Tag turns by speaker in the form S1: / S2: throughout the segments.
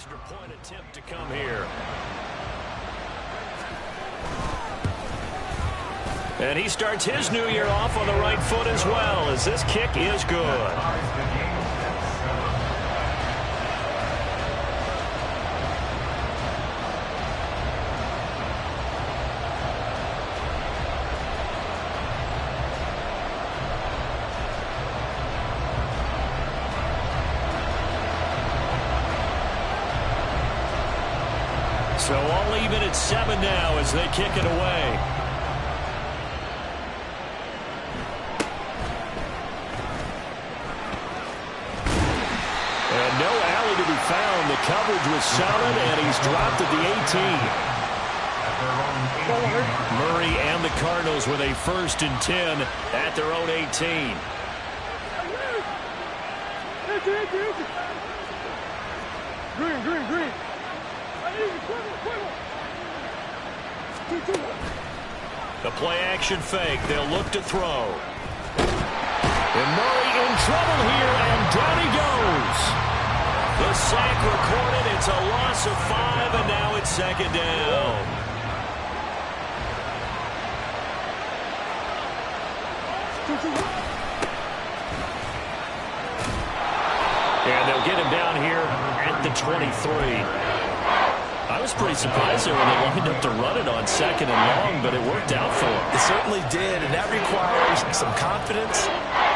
S1: extra point attempt to come here. And he starts his new year off on the right foot as well, as this kick is good. So all even at 7 now as they kick it away. And no alley to be found. The coverage was solid, and he's dropped at the 18. Murray and the Cardinals with a 1st and 10 at their own 18. Green. The play-action fake. They'll look to throw. And Murray in trouble here, and down he goes. The sack recorded. It's a loss of 5, and now it's 2nd down. And they'll get him down here at the 23. I was pretty surprised there when they lined up to run it on 2nd and long, but it worked out for them.
S2: It certainly did, and that requires some confidence,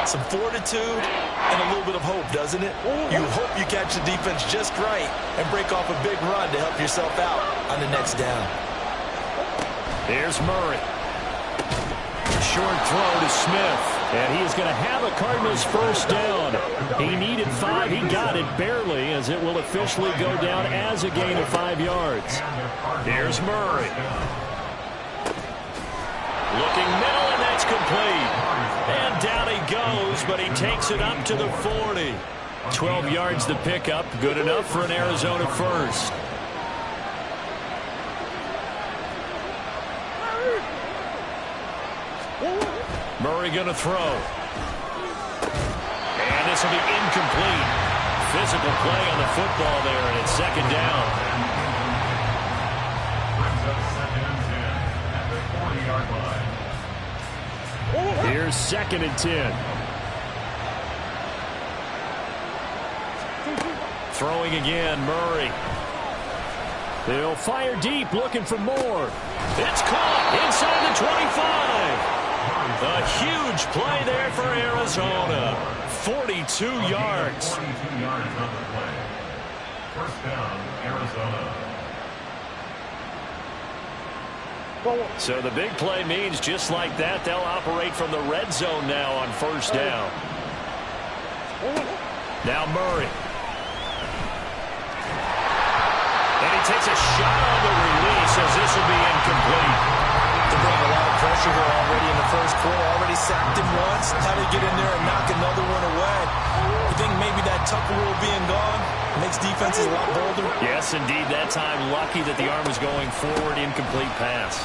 S2: some fortitude, and a little bit of hope, doesn't it? You hope you catch the defense just right and break off a big run to help yourself out on the next down.
S1: Here's Murray. Short throw to Smith. And he is going to have a Cardinals 1st down. He needed 5. He got it barely, as it will officially go down as a gain of 5 yards. Here's Murray. Looking middle, and that's complete. And down he goes, but he takes it up to the 40. 12 yards the pickup. Good enough for an Arizona 1st. Murray going to throw. And this will be incomplete. Physical play on the football there, and it's 2nd down. Here's 2nd and 10. Throwing again, Murray. They'll fire deep, looking for more. It's caught inside the 25. A huge play there for Arizona. 42 yards.
S3: 42 yards on the play. 1st down, Arizona.
S1: So the big play means just like that, they'll operate from the red zone now on 1st down. Now Murray. And he takes a shot on the release, as this will be incomplete.
S2: They're bringing a lot of pressure here already in the 1st quarter. Already sacked him once. How to get in there and knock another one away. You think maybe that Tucker rule being gone makes defenses a lot bolder?
S1: Yes, indeed. That time, lucky that the arm was going forward. Incomplete pass.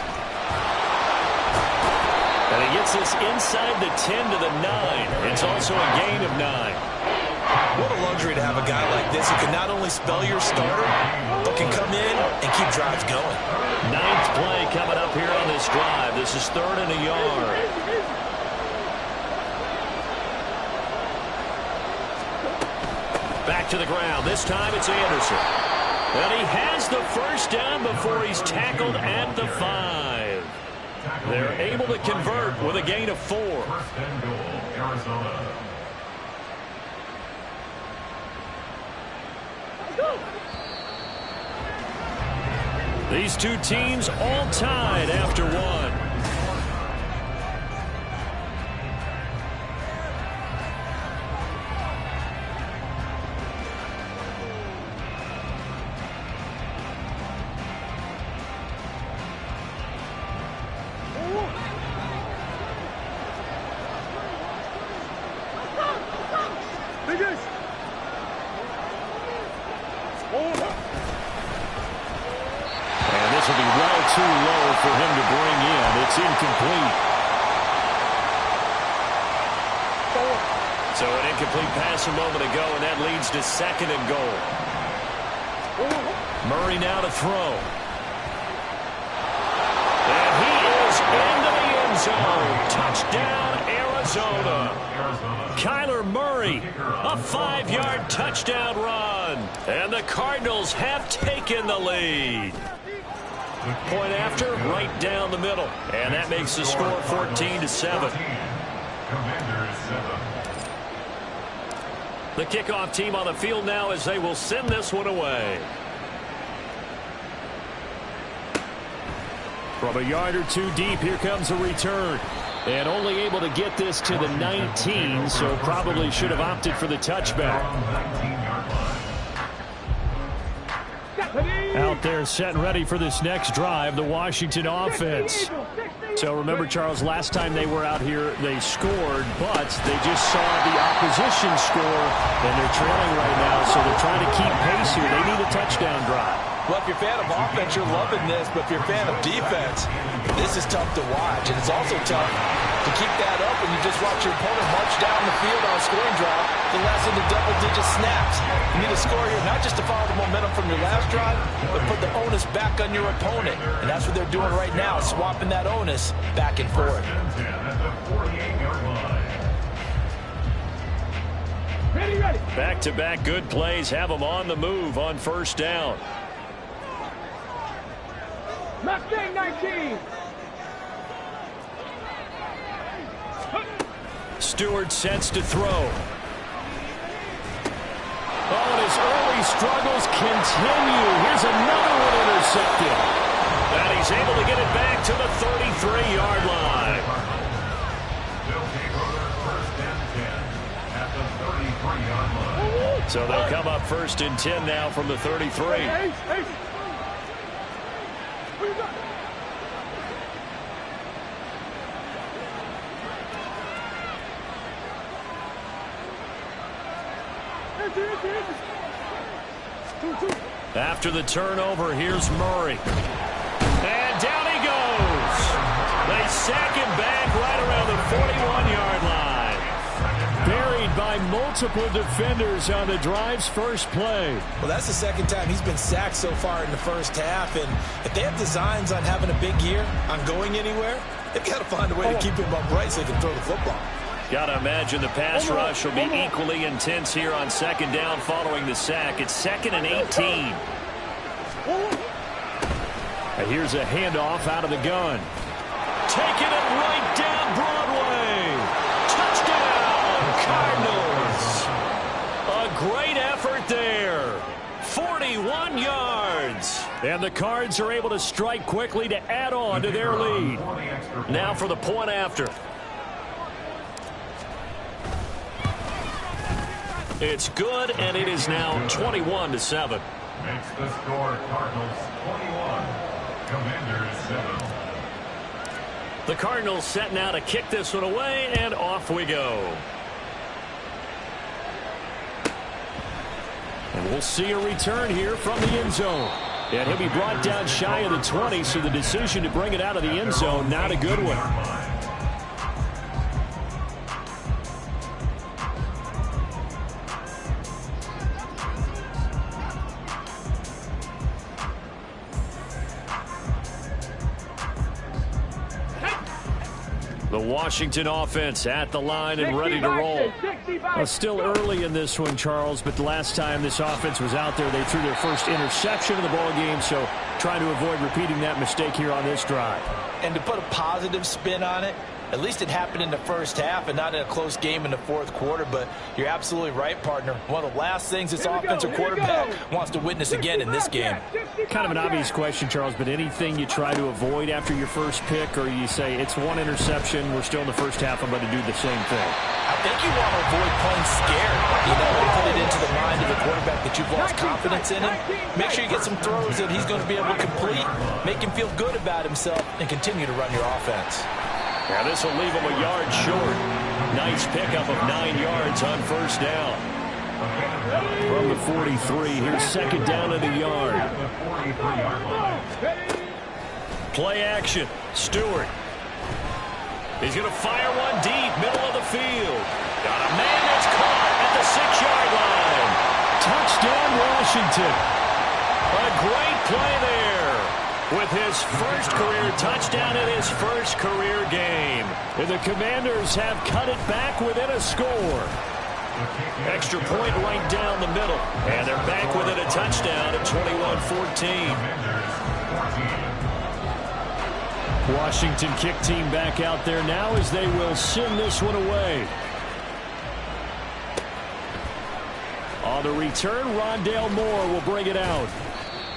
S1: And he gets this inside the 10 to the 9. It's also a gain of 9.
S2: What a luxury to have a guy like this who can not only spell your starter, but can come in and keep drives going.
S1: 9th play coming up here on this drive. This is 3rd and a yard. Back to the ground. This time it's Anderson. And he has the 1st down before he's tackled at the 5. They're able to convert with a gain of 4.
S3: 1st and goal, Arizona.
S1: These two teams all tied after 1. Will be well too low for him to bring in. It's incomplete. So an incomplete pass a moment ago, and that leads to 2nd and goal. Murray now to throw. And he is into the end zone. Touchdown, Arizona. Kyler Murray, a 5-yard touchdown run. And the Cardinals have taken the lead. Point after, right down the middle. And that makes the score 14-7. The kickoff team on the field now as they will send this one away. From a yard or two deep, here comes a return. And only able to get this to the 19, so probably should have opted for the touchback. Out there set and ready for this next drive, the Washington offense. So remember, Charles, last time they were out here, they scored, but they just saw the opposition score, and they're trailing right now, so they're trying to keep pace here. They need a touchdown drive.
S2: Well, if you're a fan of offense, you're loving this, but if you're a fan of defense, this is tough to watch, and it's also tough to keep that up when you just watch your opponent march down the field on a scoring drive the last into double-digit snaps. You need a score here, not just to follow the momentum from your last drive, but put the onus back on your opponent, and that's what they're doing right now, swapping that onus back and forth.
S1: Back-to-back good plays have them on the move on first down.
S4: Mustang 19.
S1: Stewart sets to throw. Oh, and his early struggles continue. Here's another one intercepted. And he's able to get it back to the 33-yard line. So they'll come up first and 10 now from the 33. After the turnover, here's Murray. And down he goes. They sack him back right around the 41-yard line. Buried by multiple defenders on the drive's first play.
S2: Well, that's the second time he's been sacked so far in the first half, and if they have designs on having a big year, on going anywhere, they've got to find a way to keep him upright so they can throw the football.
S1: Got to imagine the pass rush will be equally intense here on second down following the sack. It's 2nd and 18. And here's a handoff out of the gun. Taking it right down Broadway. Touchdown, Cardinals. A great effort there. 41 yards. And the Cards are able to strike quickly to add on to their lead. Now for the point after. It's good, and it is now 21-7.
S3: Makes the score Cardinals 21, Commanders 7.
S1: The Cardinals set now to kick this one away, and off we go. And we'll see a return here from the end zone. And he'll be brought down shy of the 20, so the decision to bring it out of the end zone, not a good one. The Washington offense at the line and ready to roll. Well, still early in this one, Charles, but the last time this offense was out there, they threw their first interception of the ball game, so trying to avoid repeating that mistake here on this drive.
S2: And to put a positive spin on it, at least it happened in the first half and not in a close game in the fourth quarter, but you're absolutely right, partner. One of the last things this offensive quarterback wants to witness again in this game.
S1: Kind of an obvious question, Charles, but anything you try to avoid after your first pick, or you say it's one interception, we're still in the first half, I'm going to do the same thing?
S2: I think you want to avoid playing scared. You know, put it into the mind of the quarterback that you've lost confidence in him. Make sure you get some throws that he's going to be able to complete, make him feel good about himself, and continue to run your offense.
S1: Now this will leave him a yard short. Nice pickup of 9 yards on first down. From the 43, here's second down at the yard. Play action. Stewart. He's going to fire one deep, middle of the field. Got a man that's caught at the 6-yard line. Touchdown, Washington. great play there with his first career touchdown in his first career game. And the Commanders have cut it back within a score. Extra point right down the middle. And they're back within a touchdown at 21-14. Washington kick team back out there now as they will send this one away. On the return, Rondale Moore will bring it out.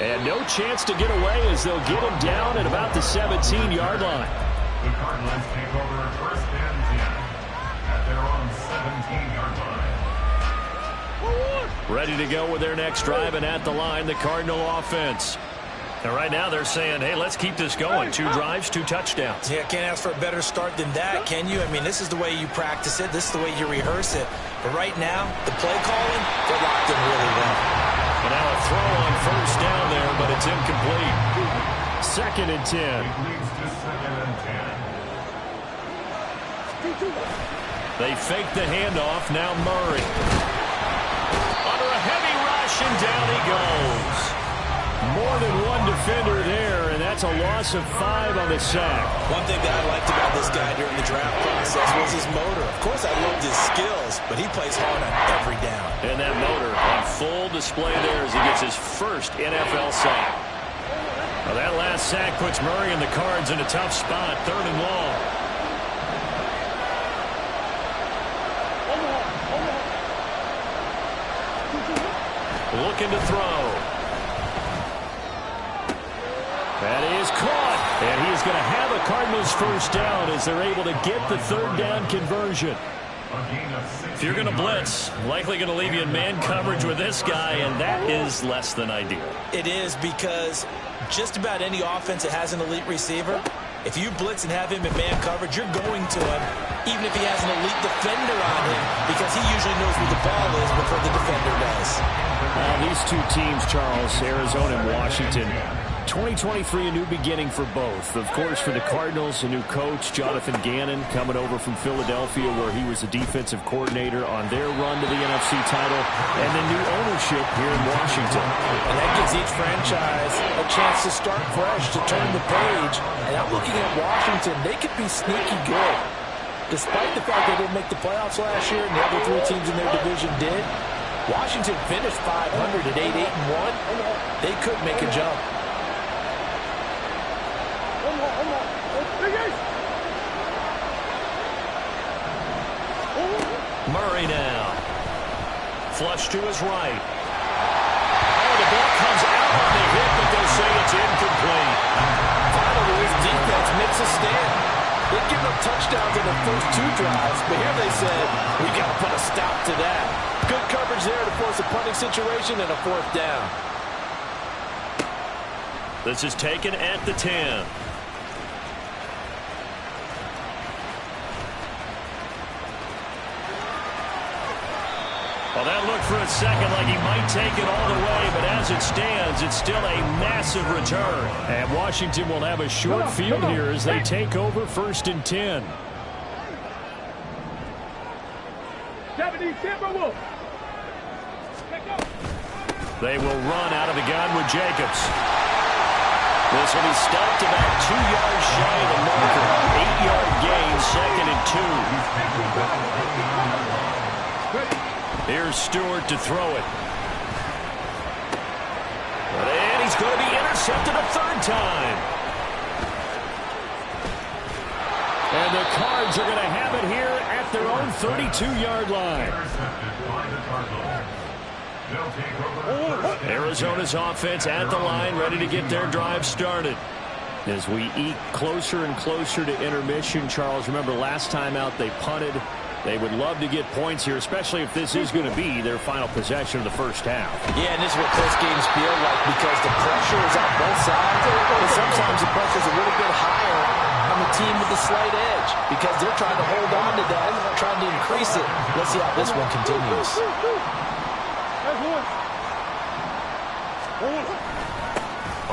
S1: And no chance to get away as they'll get him down at about the 17-yard line.
S3: The Cardinals take over first and 10 at their own 17-yard line.
S1: Ready to go with their next drive, and at the line, the Cardinal offense. And right now they're saying, hey, let's keep this going. 2 drives, 2 touchdowns.
S2: Yeah, can't ask for a better start than that, can you? I mean, this is the way you practice it. This is the way you rehearse it. But right now, the play calling, they're locked in really well.
S1: And now a throw on first down there, but it's incomplete. 2nd and 10.
S3: It leads to 2nd and 10.
S1: They fake the handoff. Now Murray. Under a heavy rush, and down he goes. More than one defender there, and that's a loss of 5 on the sack.
S2: One thing that I liked about this guy during the draft process was his motor. Of course, I loved his skills, but he plays hard on every down.
S1: And that motor on full display there as he gets his first NFL sack. Well, that last sack puts Murray and the Cards in a tough spot, 3rd and long. Looking to throw. That is caught, and he is going to have a Cardinals first down as they're able to get the 3rd down conversion. If you're going to blitz, likely going to leave you in man coverage with this guy, and that is less than ideal.
S2: It is, because just about any offense that has an elite receiver, if you blitz and have him in man coverage, you're going to him, even if he has an elite defender on him, because he usually knows where the ball is before the defender does.
S1: These 2 teams, Charles, Arizona and Washington, 2023, a new beginning for both. Of course, for the Cardinals, a new coach, Jonathan Gannon, coming over from Philadelphia, where he was the defensive coordinator on their run to the NFC title, and then new ownership here in Washington.
S5: And that gives each franchise a chance to start fresh, to turn the page. And I'm looking at Washington. They could be sneaky good. Despite the fact they didn't make the playoffs last year and the other 3 teams in their division did, Washington finished 500 at 8-1. They could make a jump.
S1: Murray now. Flush to his right. Oh, the ball comes out on the hit, but they'll say it's incomplete.
S5: Finally, his defense makes a stand. They've given up touchdowns in the first 2 drives, but here they said, we got to put a stop to that. Good coverage there to force a punting situation and a 4th down.
S1: This is taken at the 10. Well, that looked for a second like he might take it all the way, but as it stands, it's still a massive return. And Washington will have a short field here as they take over 1st and 10.
S4: 70 Timberwolves.
S1: They will run out of the gun with Jacobs. This will be stopped about 2 yards shy of the marker. 8-yard gain, 2nd and 2. Here's Stewart to throw it. And he's going to be intercepted a 3rd time. And the Cards are going to have it here at their own 32-yard line. Arizona's offense at the line, ready to get their drive started. As we eke closer and closer to intermission, Charles, remember last time out they punted. They would love to get points here, especially if this is going to be their final possession of the first half.
S5: Yeah, and this is what close games feel like because the pressure is on both sides. And sometimes the pressure is a little bit higher on the team with the slight edge because they're trying to hold on to that, trying to increase it. Let's see how this one continues.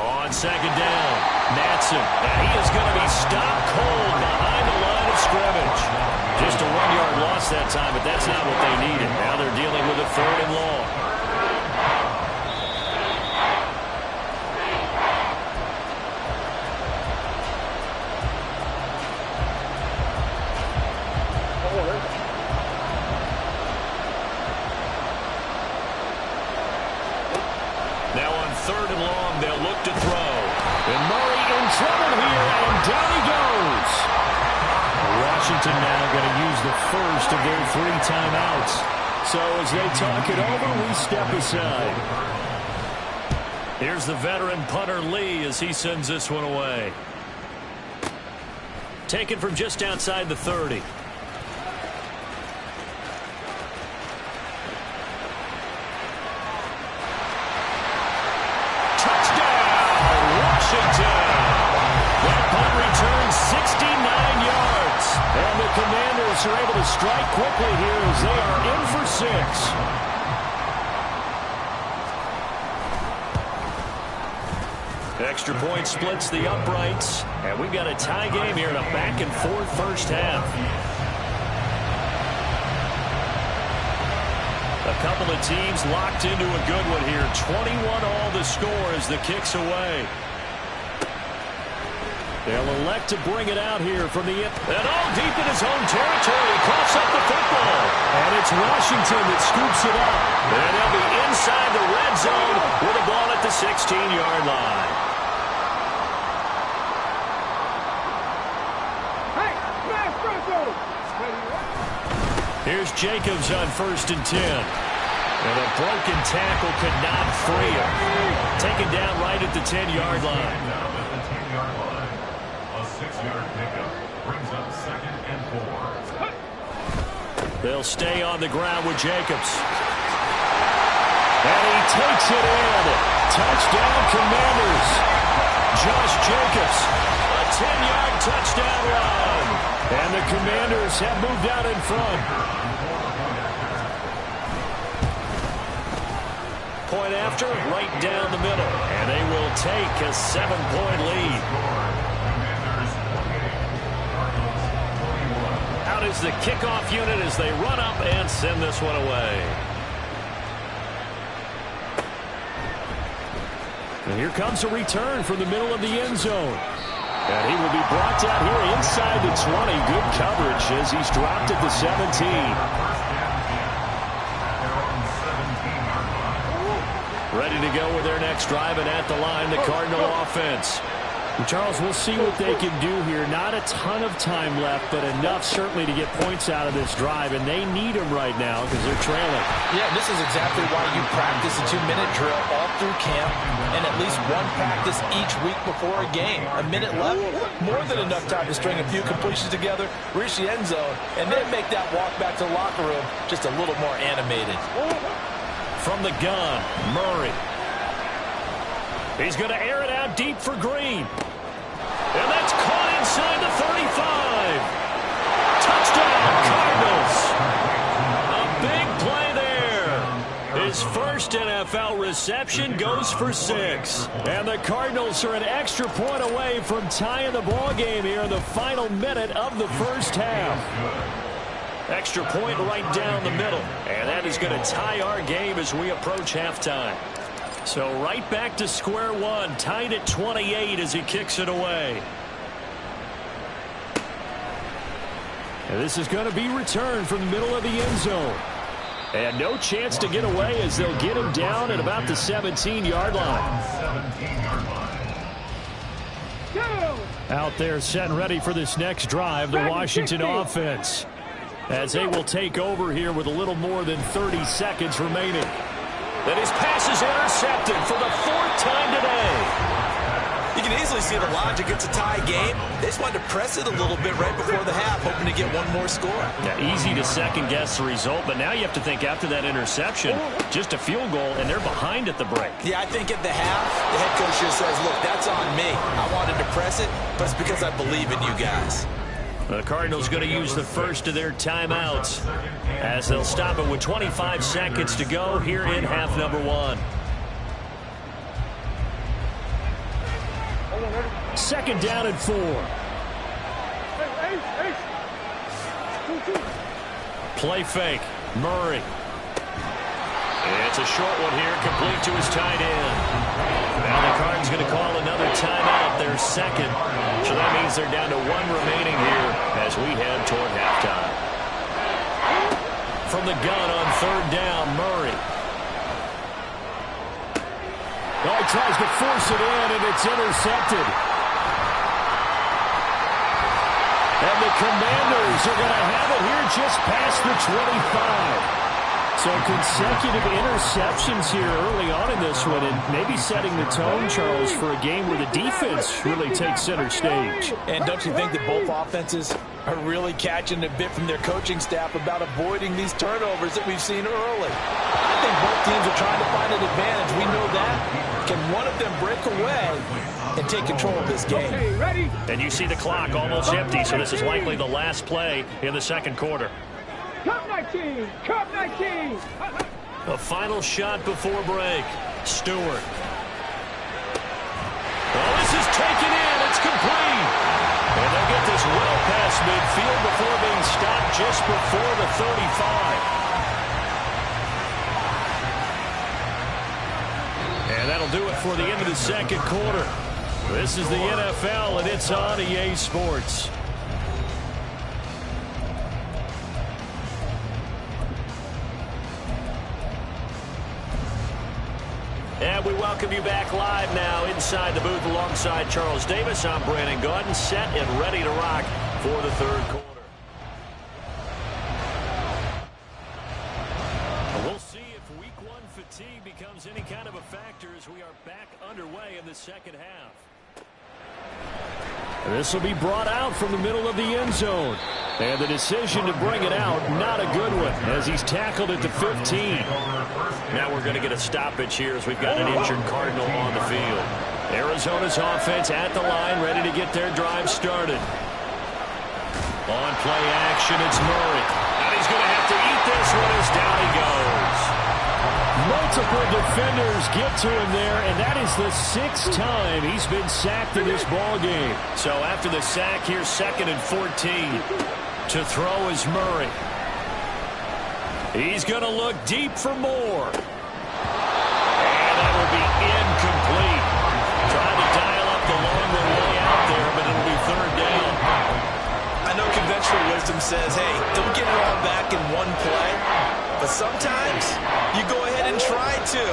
S1: On 2nd down, Matson. And he is going to be stopped cold behind the line of scrimmage. Just a 1-yard loss that time, but that's not what they needed. Now they're dealing with a 3rd and long. Now on 3rd and long, they'll look to throw. And Murray in trouble here, and down he goes. Washington now going to use the first of their 3 timeouts. So as they talk it over, we step aside. Here's the veteran punter Lee as he sends this one away. Taken from just outside the 30. That punt returns 69 yards. And the Commanders are able to strike quickly here as they are in for 6. Extra point splits the uprights. And we've got a tie game here in a back-and-forth first half. A couple of teams locked into a good one here. 21-all the score as the kick's away. They'll elect to bring it out here from the end. And all deep in his own territory. Coughs up the football. And it's Washington that scoops it up. And they'll be inside the red zone with a ball at the 16-yard line. Here's Jacobs on 1st and 10. And a broken tackle could not free him. Taken down right at the 10-yard line.
S3: A 6-yard pickup brings up 2nd and 4.
S1: They'll stay on the ground with Jacobs. And he takes it in. Touchdown, Commanders. Josh Jacobs. A 10-yard touchdown run. And the Commanders have moved out in front. Point after, right down the middle. And they will take a 7-point lead. Out is the kickoff unit as they run up and send this one away. And here comes a return from the middle of the end zone. And he will be brought down here inside the 20. Good coverage as he's dropped at the 17. Ready to go with their next drive, and at the line, the Cardinal offense. Charles, we'll see what they can do here. Not a ton of time left, but enough certainly to get points out of this drive, and they need them right now because they're trailing.
S5: Yeah, this is exactly why you practice a 2-minute drill all through camp and at least one practice each week before a game. A minute left, more than enough time to string a few completions together, reach the end zone, and then make that walk back to the locker room just a little more animated.
S1: From the gun, Murray. He's going to air it out deep for Green. And that's caught inside the 35. Touchdown, Cardinals. A big play there. His first NFL reception goes for 6. And the Cardinals are an extra point away from tying the ball game here in the final minute of the first half. Extra point right down the middle. And that is going to tie our game as we approach halftime. So right back to square one, tied at 28 as he kicks it away. And this is going to be returned from the middle of the end zone. And no chance to get away as they'll get him down at about the 17-yard line. Out there set and ready for this next drive, the Washington offense. As they will take over here with a little more than 30 seconds remaining. And his pass is intercepted for the 4th time today.
S2: You can easily see the logic. It's a tie game. They just wanted to press it a little bit right before the half, hoping to get one more score.
S1: Yeah, easy to second-guess the result, but now you have to think after that interception, just a field goal, and they're behind at the break.
S2: Yeah, I think at the half, the head coach just says, look, that's on me. I wanted to press it, but it's because I believe in you guys.
S1: The Cardinals going to use the first of their timeouts as they'll stop it with 25 seconds to go here in half number 1. Second down and 4. Play fake. Murray. It's a short one here, complete to his tight end. Now the Cardinals going to call another timeout, their second. So that means they're down to 1 remaining here as we head toward halftime. From the gun on 3rd down, Murray. Oh, he tries to force it in, and it's intercepted. And the Commanders are going to have it here just past the 25. So consecutive interceptions here early on in this one, and maybe setting the tone, Charles, for a game where the defense really takes center stage.
S5: And don't you think that both offenses are really catching a bit from their coaching staff about avoiding these turnovers that we've seen early? I think both teams are trying to find an advantage. We know that. Can one of them break away and take control of this game?
S4: Okay, ready?
S1: And you see the clock almost empty, so this is likely the last play in the second quarter.
S4: Cup 19! Cup 19!
S1: A final shot before break. Stewart. Oh, this is taken in. It's complete. And they'll get this well past midfield before being stopped just before the 35. And that'll do it for the end of the second quarter. This is the NFL, and it's on EA Sports. And we welcome you back live now inside the booth alongside Charles Davis. I'm Brandon Gaudin, set and ready to rock for the third quarter. We'll see if week one fatigue becomes any kind of a factor as we are back underway in the second half. This will be brought out from the middle of the end zone. And the decision to bring it out, not a good one, as he's tackled at the 15. Now we're going to get a stoppage here as we've got an injured Cardinal on the field. Arizona's offense at the line, ready to get their drive started. On play action, it's Murray. And he's going to have to eat this one as down he goes. Multiple defenders get to him there, and that is the 6th time he's been sacked in this ball game. So after the sack, here's 2nd and 14. To throw is Murray. He's going to look deep for more. And that will be incomplete. Trying to dial up the longer way out there, but it'll be third down.
S2: I know conventional wisdom says, hey, don't get it all back in one play. But sometimes you go ahead and try to.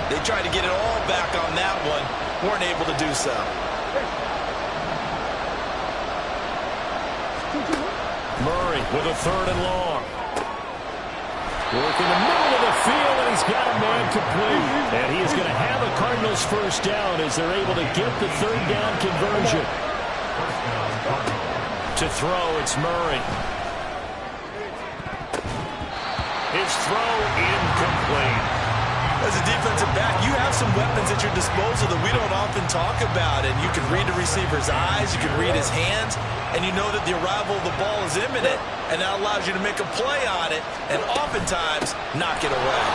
S2: They tried to get it all back on that one. Weren't able to do so.
S1: Murray with a 3rd and long. Work in the middle of the field, and he's got a man complete. And he is going to have a Cardinals first down as they're able to get the 3rd down conversion. To throw, it's Murray. His throw incomplete.
S2: As a defensive back, you have some weapons at your disposal that we don't often talk about. And you can read the receiver's eyes, you can read his hands, and you know that the arrival of the ball is imminent, and that allows you to make a play on it and oftentimes knock it away.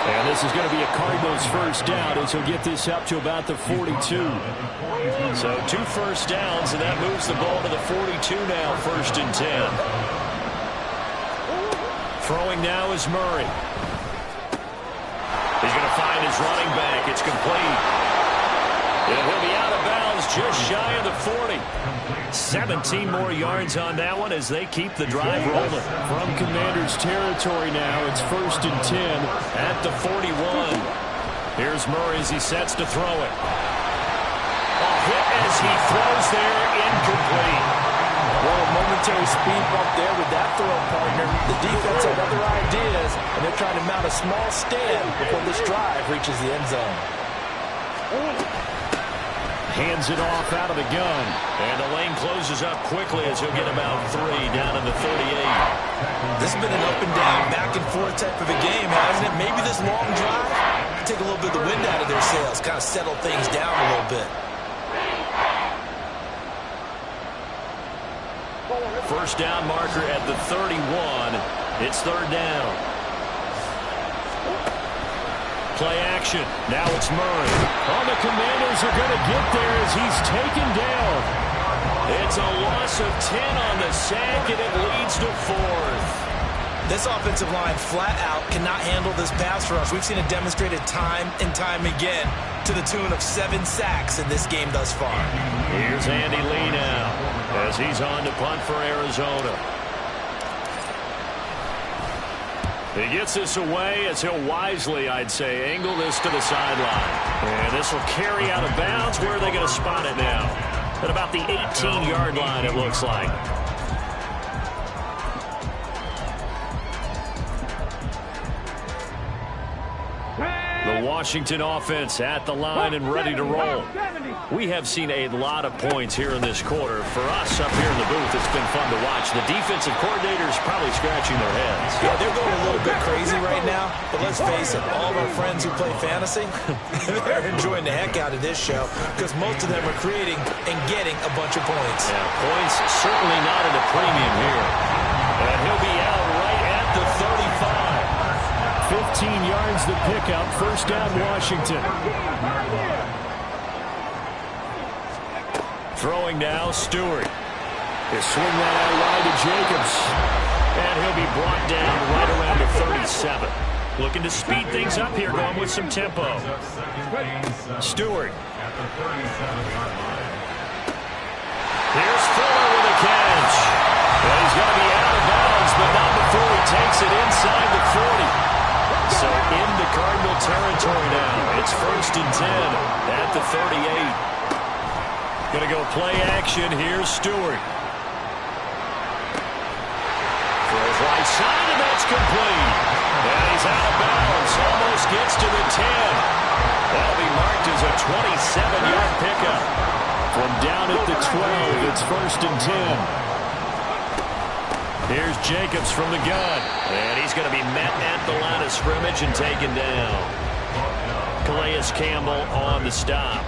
S1: And this is going to be a Cardinals first down as he'll get this up to about the 42. So 2 first downs, and that moves the ball to the 42 now, 1st and 10. Throwing now is Murray. He's going to find his running back. It's complete. And he'll be out of bounds just shy of the 40. 17 more yards on that one as they keep the drive rolling. From Commanders territory now, it's 1st and 10 at the 41. Here's Murray as he sets to throw it. A hit as he throws there, incomplete.
S5: Well, a momentary speed bump there with that throw, partner. The defense had other ideas, and they're trying to mount a small stand before this drive reaches the end zone.
S1: Hands it off out of the gun. And the lane closes up quickly as he'll get about 3 down in the 38.
S2: This has been an up and down, back and forth type of a game, hasn't it? Maybe this long drive take a little bit of the wind out of their sails, kind of settle things down a little bit.
S1: First down marker at the 31. It's 3rd down. Play action. Now it's Murray. Oh, the Commanders are going to get there as he's taken down. It's a loss of 10 on the sack, and it leads to 4th.
S2: This offensive line flat out cannot handle this pass rush. We've seen it demonstrated time and time again to the tune of 7 sacks in this game thus far.
S1: Here's Andy Lee now as he's on to punt for Arizona. He gets this away as he'll wisely, I'd say, angle this to the sideline. And this will carry out of bounds. Where are they going to spot it now? At about the 18-yard line, it looks like. The Washington offense at the line and ready to roll. We have seen a lot of points here in this quarter. For us up here in the booth, it's been fun to watch. The defensive coordinators probably scratching their heads.
S5: Yeah, they're going a little bit crazy right now. But let's face it, all of our friends who play fantasy, they're enjoying the heck out of this show because most of them are creating and getting a bunch of points.
S1: Yeah, points certainly not at a premium here. And he'll be out right at the 35. 15 yards the pickup. First down, Washington. Throwing now, Stewart. He'll swing that out wide to Jacobs. And he'll be brought down right around the 37. Looking to speed things up here, going with some tempo. Stewart. Here's Fuller with a catch. Well, he's going to be out of bounds, but not before he takes it inside the 40. So into Cardinal territory now. It's 1st and 10 at the 38. Going to go play action. Here's Stewart. Throws right side, and that's complete. And he's out of bounds. Almost gets to the 10. That'll be marked as a 27-yard pickup. From down at the 12, it's 1st and 10. Here's Jacobs from the gun. And he's going to be met at the line of scrimmage and taken down. Calais Campbell on the stop.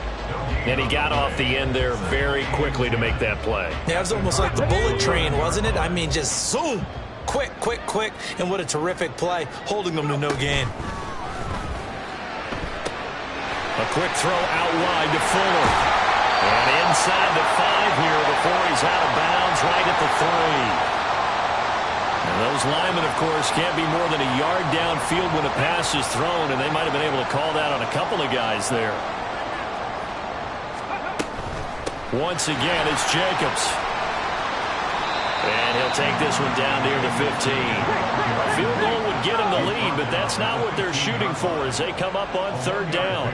S1: And he got off the end there very quickly to make that play.
S5: Yeah, it was almost like the bullet train, wasn't it? I mean, just zoom. Quick, quick, quick. And what a terrific play, holding them to no gain.
S1: A quick throw out wide to Fuller. And inside the 5 here before he's out of bounds right at the 3. And those linemen, of course, can't be more than a yard downfield when a pass is thrown, and they might have been able to call that on a couple of guys there. Once again, it's Jacobs. And he'll take this one down near the 15. A field goal would get him the lead, but that's not what they're shooting for as they come up on 3rd down.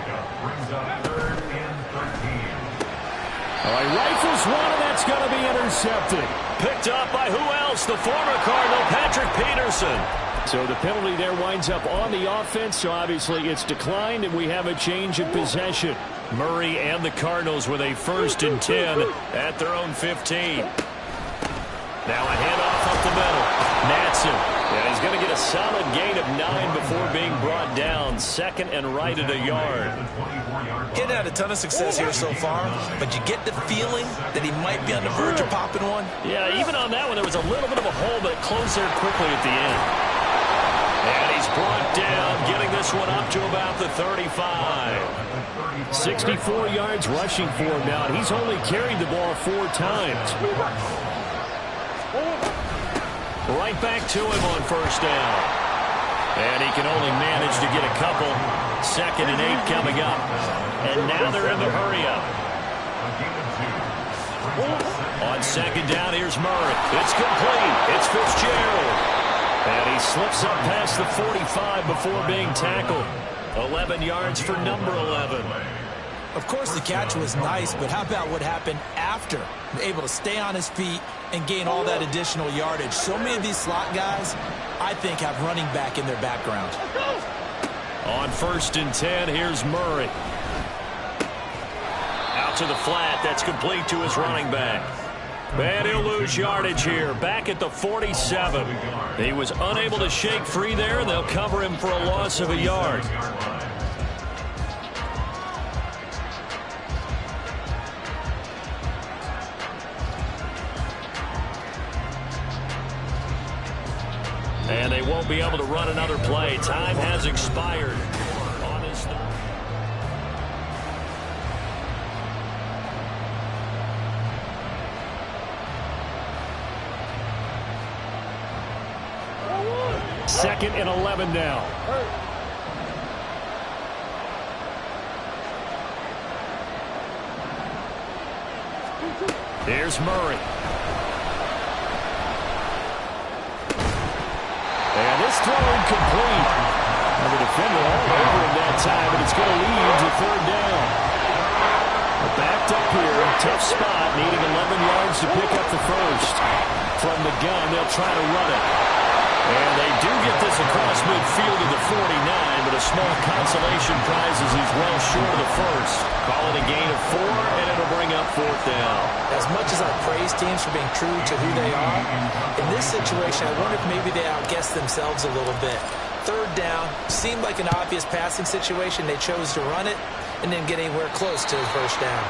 S1: All right, rifles one, and that's going to be intercepted. Picked up by who else? The former Cardinal, Patrick Peterson. So the penalty there winds up on the offense, so obviously it's declined, and we have a change of possession. Murray and the Cardinals with a 1st and 10 at their own 15. Now a handoff up the middle. Natson. And he's going to get a solid gain of 9 before being brought down. 2nd and right at a yard.
S5: He's had a ton of success here so far, but you get the feeling that he might be on the verge of popping one.
S1: Yeah, even on that one, there was a little bit of a hole, but it closed there quickly at the end. And he's brought down, getting this one up to about the 35. 64 yards rushing for him now, and he's only carried the ball 4 times. Right back to him on 1st down. And he can only manage to get a couple. 2nd and 8 coming up. And now they're in the hurry-up. On 2nd down, here's Murray. It's complete. It's Fitzgerald. And he slips up past the 45 before being tackled. 11 yards for number 11.
S5: Of course, the catch was nice, but how about what happened after? Able to stay on his feet and gain all that additional yardage. So many of these slot guys, I think, have running back in their background.
S1: On 1st and 10, here's Murray. Out to the flat. That's complete to his running back. And he'll lose yardage here. Back at the 47. He was unable to shake free there, and they'll cover him for a loss of a yard. And they won't be able to run another play. Time has expired. On his Second and 11 now. Here's Murray. And this throw incomplete. And the defender all over him that time, and it's going to lead to third down. We're backed up here, tough spot, needing 11 yards to pick up the first. From the gun, they'll try to run it. And they do get this across midfield to the 49, but a small consolation prize as he's well short of the first. Call it a gain of 4, and it'll bring up fourth down.
S5: As much as I praise teams for being true to who they are, in this situation, I wonder if maybe they outguessed themselves a little bit. Third down seemed like an obvious passing situation. They chose to run it and didn't get anywhere close to the first down.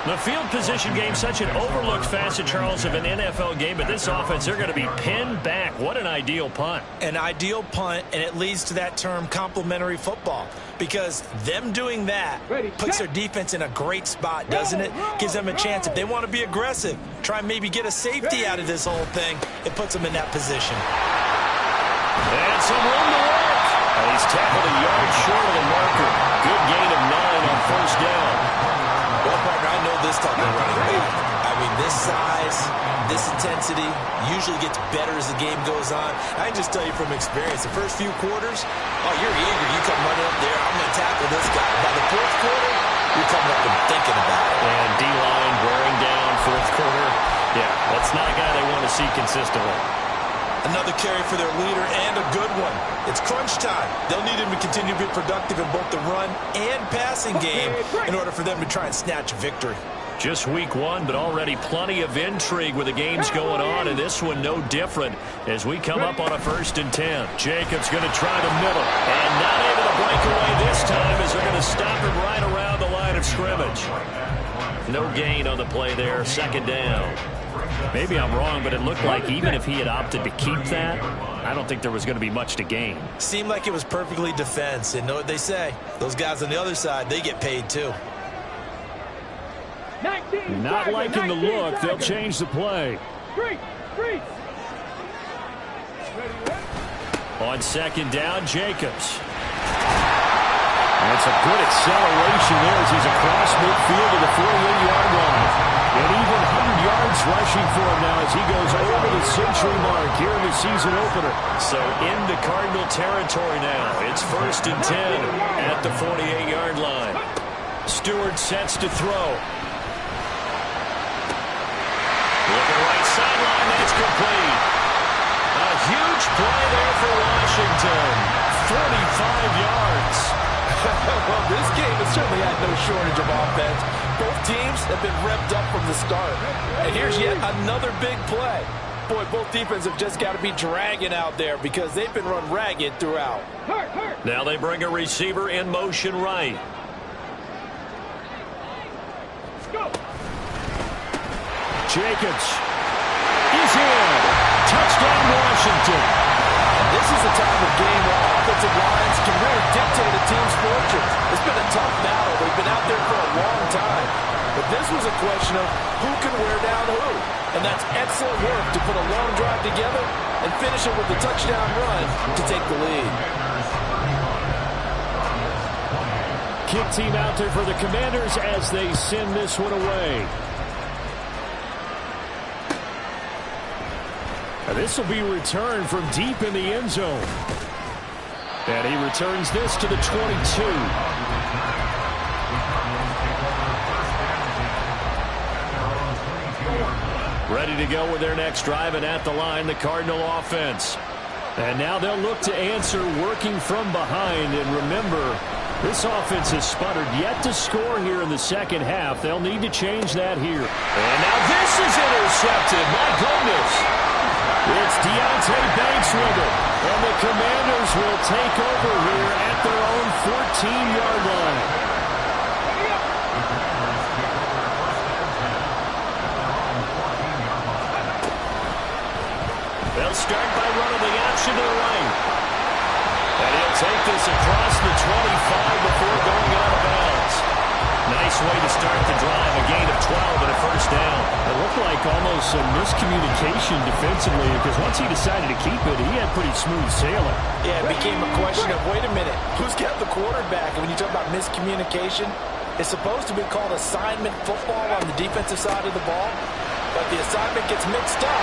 S1: The field position game, such an overlooked facet, Charles, of an NFL game, but this offense, they're going to be pinned back. What an ideal punt.
S2: An ideal punt, and it leads to that term complementary football, because them doing that puts their defense in a great spot, doesn't it? Gives them a chance. If they want to be aggressive, try and maybe get a safety out of this whole thing, it puts them in that position.
S1: And some room to work. And he's tackled a yard short of the marker. Good gain of 9 on first down.
S2: Well, partner, I know this type of running back. I mean, this size, this intensity usually gets better as the game goes on. I can just tell you from experience, the first few quarters, oh, you're eager. You come running up there, I'm going to tackle this guy. By the fourth quarter, you're coming up and thinking about it.
S1: And D-line wearing down fourth quarter. Yeah, that's not a guy they want to see consistently.
S2: Another carry for their leader, and a good one. It's crunch time. They'll need him to continue to be productive in both the run and passing game in order for them to try and snatch victory.
S1: Just week 1, but already plenty of intrigue with the games going on, and this one no different as we come up on a 1st and 10. Jacobs going to try the middle, and not able to break away this time as they're going to stop him right around the line of scrimmage. No gain on the play there, 2nd down. Maybe I'm wrong, but it looked like even if he had opted to keep that, I don't think there was going to be much to gain.
S2: Seemed like it was perfectly defense. And know what they say? Those guys on the other side, they get paid too.
S1: Not liking the look. They'll change the play. On 2nd down, Jacobs. And it's a good acceleration there as he's across midfield to the 48-yard line. And even 100 yards rushing for him now as he goes over the century mark here in the season opener. So into Cardinal territory now. It's 1st and 10 at the 48-yard line. Stewart sets to throw. Looking right sideline, that's complete. A huge play there for Washington. 45 yards.
S5: Well, this game has certainly had no shortage of offense. Both teams have been revved up from the start. And here's yet another big play. Boy, both defenses have just got to be dragging out there because they've been run ragged throughout.
S1: Now they bring a receiver in motion right. Jacobs is in. Touchdown, Washington.
S5: This is a time of game where offensive lines can really dictate a team's fortunes. It's been a tough battle. They've been out there for a long time. But this was a question of who can wear down who. And that's excellent work to put a long drive together and finish it with a touchdown run to take the lead.
S1: Kick team out there for the Commanders as they send this one away. This will be returned from deep in the end zone. And he returns this to the 22. Ready to go with their next drive, and at the line, the Cardinal offense. And now they'll look to answer working from behind. And remember, this offense has sputtered yet to score here in the second half. They'll need to change that here. And now this is intercepted. My goodness. It's Deontay Banks with it. And the Commanders will take over here at their own 14-yard line. They'll start by running the option to the right. And he'll take this across the 25 before going out of bounds. Nice way to start the drive, a gain of 12 and a first down. It looked like almost some miscommunication defensively because once he decided to keep it, he had pretty smooth sailing.
S5: Yeah, it became a question of, wait a minute, who's got the quarterback? And when you talk about miscommunication, it's supposed to be called assignment football on the defensive side of the ball. But the assignment gets mixed up.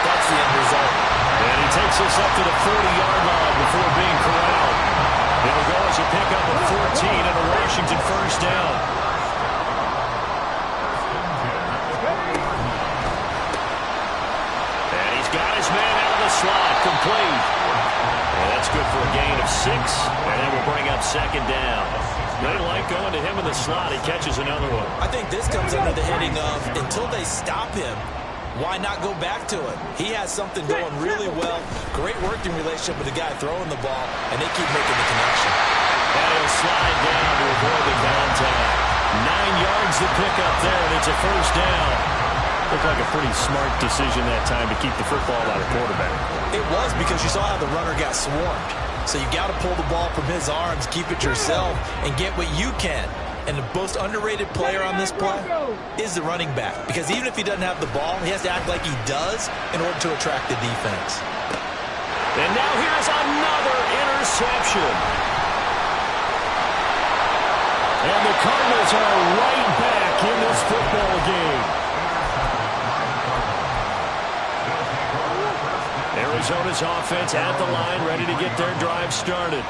S5: That's the end result.
S1: And he takes this up to the 40-yard line before being corralled. It'll go as a pickup of 14 and a Washington first down. And he's got his man out of the slot, complete. And that's good for a gain of 6, and then we'll bring up second down. They like going to him in the slot. He catches another one.
S2: I think this comes under the heading of, until they stop him, why not go back to it? He has something going really well. Great working relationship with the guy throwing the ball, and they keep making the connection.
S1: And he'll slide down to avoid the contact. 9 yards to pick up there, and it's a first down. Looked like a pretty smart decision that time to keep the football out of quarterback.
S2: It was, because you saw how the runner got swarmed. So you got to pull the ball from his arms, keep it yourself, and get what you can. And the most underrated player on this play is the running back. Because even if he doesn't have the ball, he has to act like he does in order to attract the defense.
S1: And now here's another interception. And the Cardinals are right back in this football game. Arizona's offense at the line, ready to get their drive started.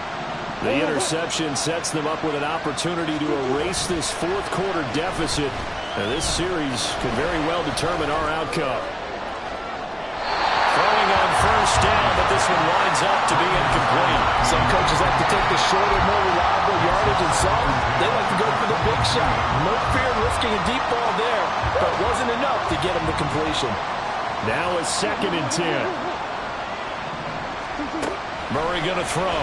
S1: The interception sets them up with an opportunity to erase this fourth-quarter deficit. And this series could very well determine our outcome. Throwing on first down, but this one winds up to be incomplete.
S5: Some coaches like to take the shorter, more reliable yardage, and some, they like to go for the big shot. No fear of risking a deep ball there, but it wasn't enough to get him to completion.
S1: Now a 2nd and 10. Murray going to throw.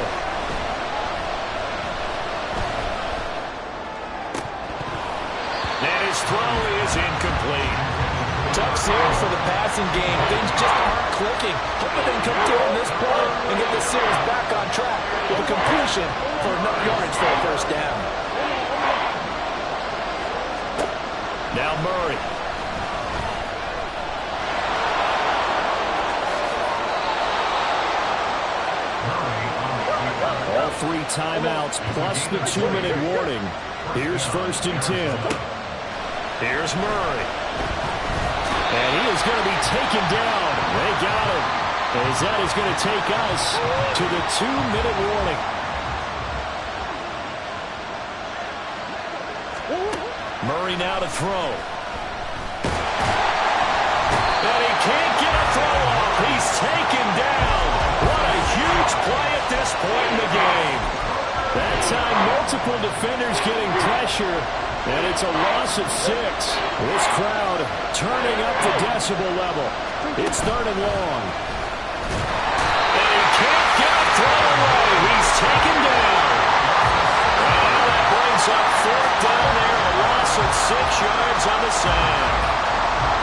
S1: And his throw is incomplete.
S5: Tough series for the passing game. Things just aren't clicking. Hoping they can come through on this play and get this series back on track with a completion for enough yards for a first down.
S1: Now Murray. All 3 timeouts plus the 2-minute warning. Here's 1st and 10. Here's Murray. And he is going to be taken down. They got him. As that is going to take us to the 2-minute warning. Murray now to throw. And he can't get a throw off. He's taken down. What a huge play at this point in the game. That time, multiple defenders getting pressure, and it's a loss of 6. This crowd turning up the decibel level. It's 3rd and long. And he can't get a throw away. He's taken down. And now that brings up 4th down there, a loss of 6 yards on the sand.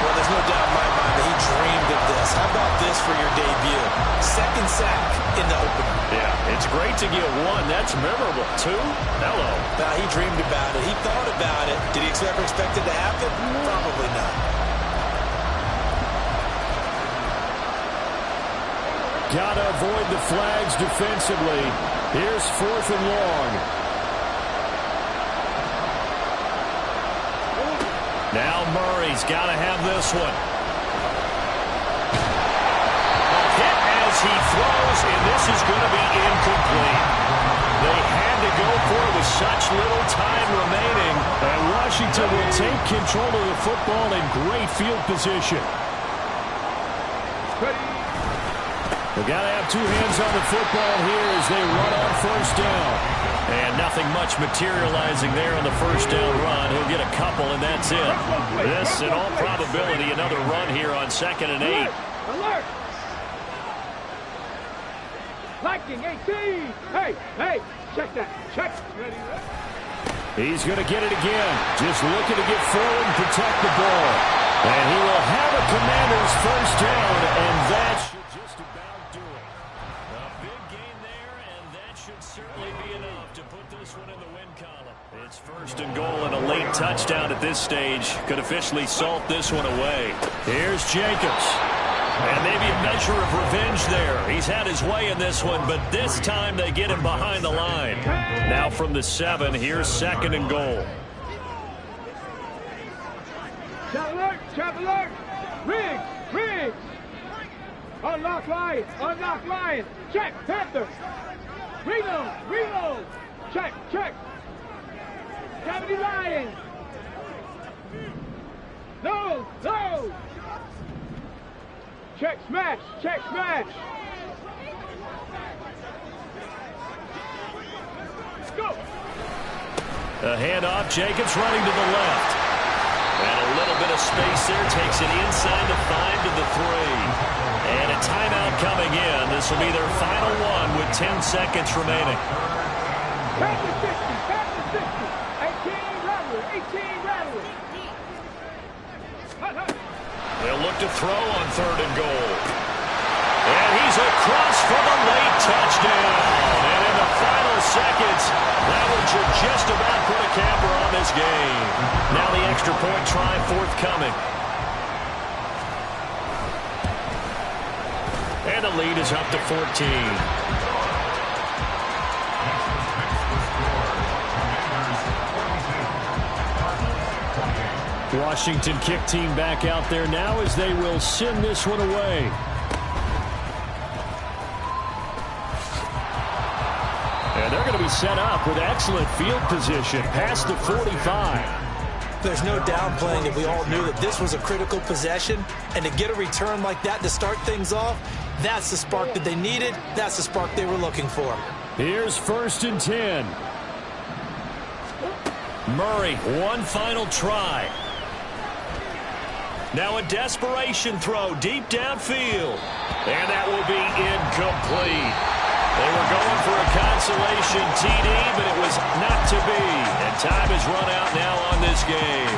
S2: Well, there's no doubt in my mind that he dreamed of this. How about this for your debut? 2nd sack in the opener.
S1: Yeah, it's great to get 1. That's memorable. 2? Hello.
S2: Now, he dreamed about it. He thought about it. Did he ever expect it to happen? Probably not.
S1: Gotta avoid the flags defensively. Here's 4th and long. Now Murray's got to have this one. A hit as he throws, and this is going to be incomplete. They had to go for it with such little time remaining. And Washington will take control of the football in great field position. They've got to have 2 hands on the football here as they run on first down. And nothing much materializing there on the first down run. He'll get a couple, and that's it. This, in all probability, another run here on 2nd and 8.
S4: Alert! Liking 18! Hey, check that. Check. Ready.
S1: He's going to get it again. Just looking to get forward and protect the ball. And he will have a Commander's first down, and that should just about do it. A big gain there, and that should certainly be enough to put this one in the win column. It's 1st and goal and a late touchdown at this stage. Could officially salt this one away. Here's Jacobs. And maybe a measure of revenge there. He's had his way in this one, but this time they get him behind the line. Now from the 7, here's 2nd and goal.
S4: Trap alert! Riggs! Unlock Lion. Unlock Lion. Check. Panther. Reload. Reload. Check. Check. Cavity Lion. No. No. Check. Smash. Check. Smash. Go.
S1: A handoff. Jacobs running to the left. And a little bit of space there. Takes it inside the 5 to the 3. And a timeout coming in. This will be their final one with 10 seconds remaining.
S4: Back to 60. Back to 60. 18 Rattler. 18 Rattler. Hut, hut.
S1: They'll look to throw on 3rd and goal. And he's across for the late touchdown. And in the final seconds, that one should just about put a camper on this game. Now the extra point try forthcoming. And the lead is up to 14. Washington kick team back out there now as they will send this one away. And they're going to be set up with excellent field position past the 45.
S5: There's no downplaying it. We all knew that this was a critical possession, and to get a return like that to start things off, that's the spark that they needed. That's the spark they were looking for.
S1: Here's 1st and 10. Murray, one final try. Now a desperation throw deep downfield. And that will be incomplete. They were going for a consolation TD, but it was not to be. And time has run out now on this game.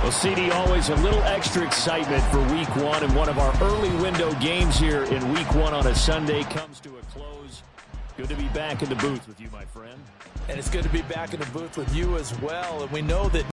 S1: Well, CD, always a little extra excitement for Week 1, and one of our early window games here in Week 1 on a Sunday comes to a close. Good to be back in the booth with you, my friend.
S5: And it's good to be back in the booth with you as well. And we know that